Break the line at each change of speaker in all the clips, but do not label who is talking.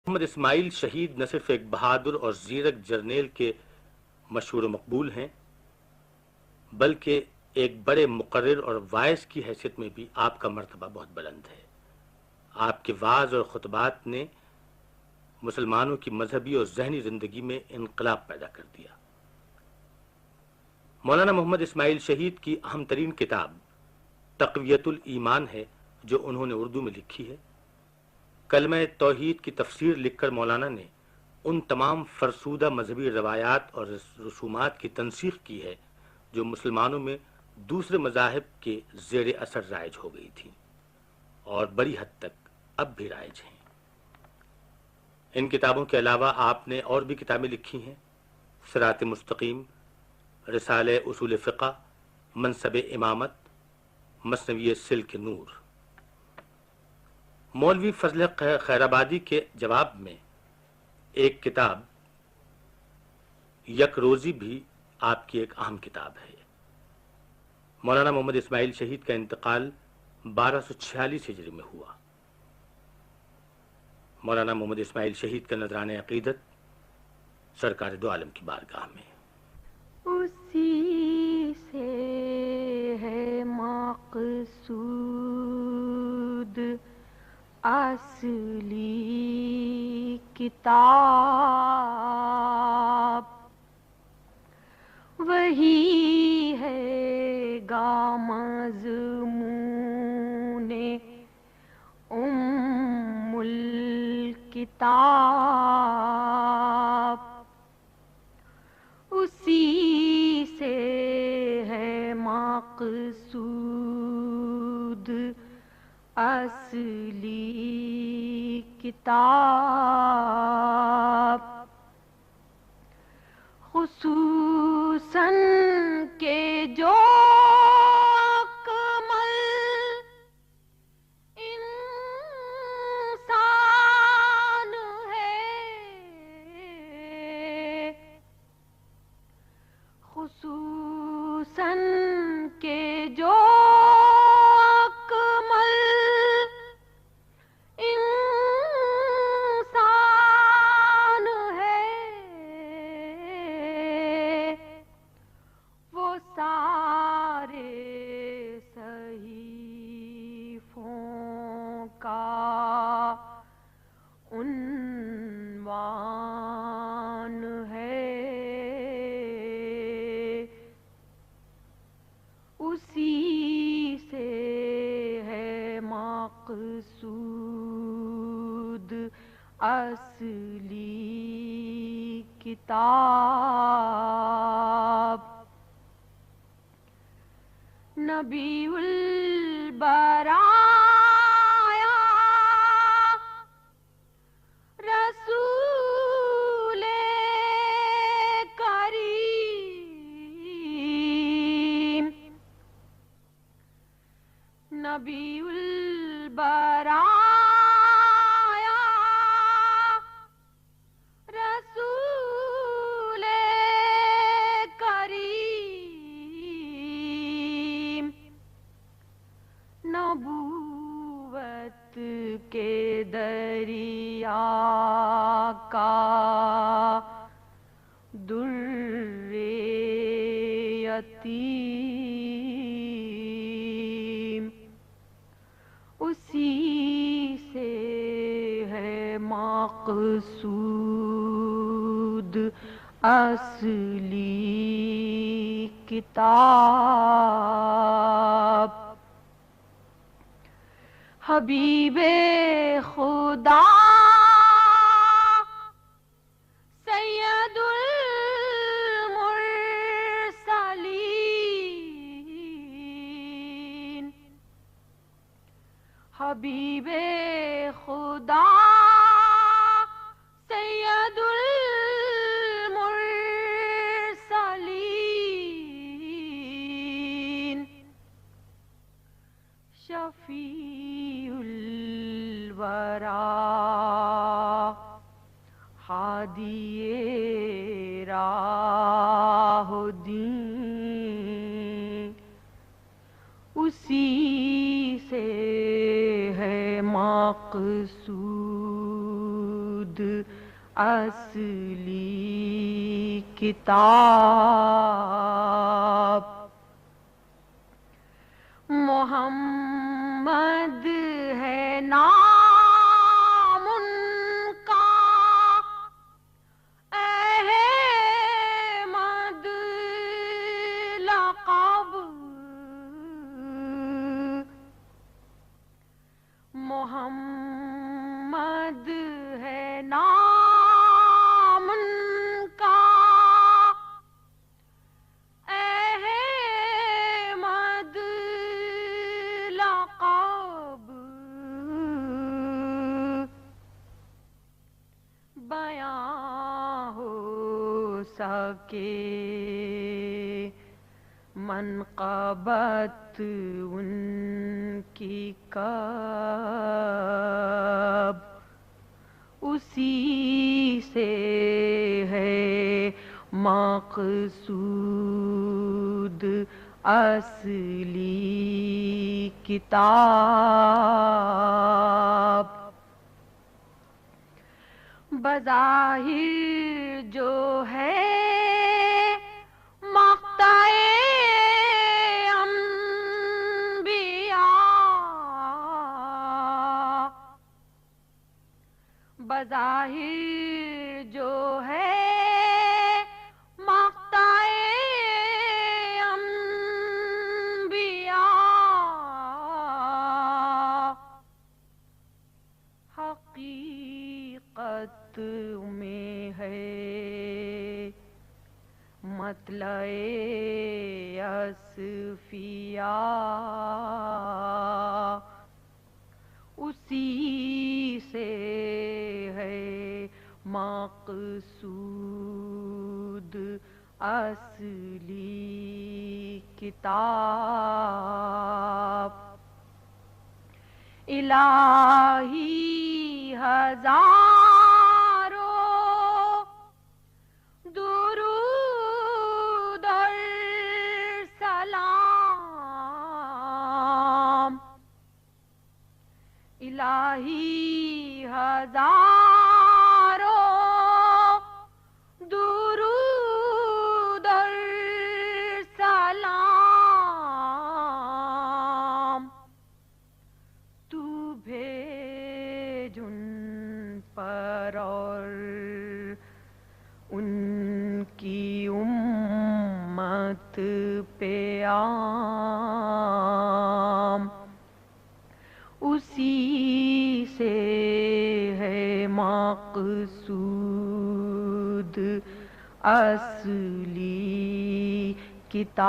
محمد اسماعیل شہید نہ صرف ایک بہادر اور زیرک جرنیل کے مشہور و مقبول ہیں، بلکہ ایک بڑے مقرر اور واعظ کی حیثیت میں بھی آپ کا مرتبہ بہت بلند ہے۔ آپ کے وعظ اور خطبات نے مسلمانوں کی مذہبی اور ذہنی زندگی میں انقلاب پیدا کر دیا۔ مولانا محمد اسماعیل شہید کی اہم ترین کتاب تقویت الایمان ہے، جو انہوں نے اردو میں لکھی ہے۔ کلمہ توحید کی تفسیر لکھ کر مولانا نے ان تمام فرسودہ مذہبی روایات اور رسومات کی تنسیخ کی ہے جو مسلمانوں میں دوسرے مذاہب کے زیر اثر رائج ہو گئی تھی اور بڑی حد تک اب بھی رائج ہیں۔ ان کتابوں کے علاوہ آپ نے اور بھی کتابیں لکھی ہیں: صراط مستقیم، رسالہ اصول فقہ، منصب امامت، مثنوی سلک نور۔ مولوی فضل خیرآبادی کے جواب میں ایک کتاب یک روزی بھی آپ کی ایک اہم کتاب ہے۔ مولانا محمد اسماعیل شہید کا انتقال 1246 ہجری میں ہوا۔ مولانا محمد اسماعیل شہید کا نذرانہ عقیدت سرکار دو عالم کی بارگاہ میں۔
اسی سے ہے مقصود اصلی کتاب، وہی ہے گا مضمون ام الکتاب، اسی سے ہے مقصود اصلی کتاب، خصوصاً کہ جو اکمل انسان ہے، خصوصاً کہ جو اکمل انسان ہے، وہ سارے صحیفوں کا عنوان ہے، اسی سے ہے مقصود اصلی کتاب، نبی البرایا رسول کریم، نبی البرایا رسول کریم، نبوت کے دریا کا در یتیم، اسی سے ہے مقصود اصلی کتاب، حبیب خدا سید المرسلین، حبیب خدا سید المرسلین، شفیع الورا ہادی راہ دین، اسی سے ہے مقصود اصلی کتاب محمد ہے نام ان کا احمد لقب محمد ہے نام ان کا احمد لقب بیاں ہو سکے منقبت ان کی کب اسی سے ہے مقصود اصلی کتاب بظاہر جو ہے مقطع انبیاء بظاہر جو ہے مقطع انبیاء حقیقت میں ہے مطلع اصفیاء اسی سے ہے مقصود اصلی کتاب الہی ہزاروں درود اور سلام الہی ہزاروں درود اور سلام تو بھیج ان پر اور ان کی امت پہ عام اسی سے ہے مقصود اصلی کتاب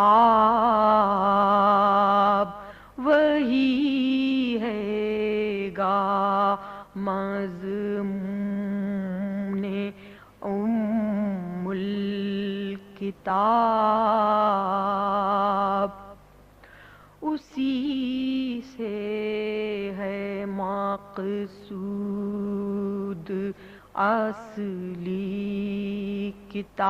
وہی ہے گا مضمون ام الکتاب اسی سے ہے مقصود اصلی کتاب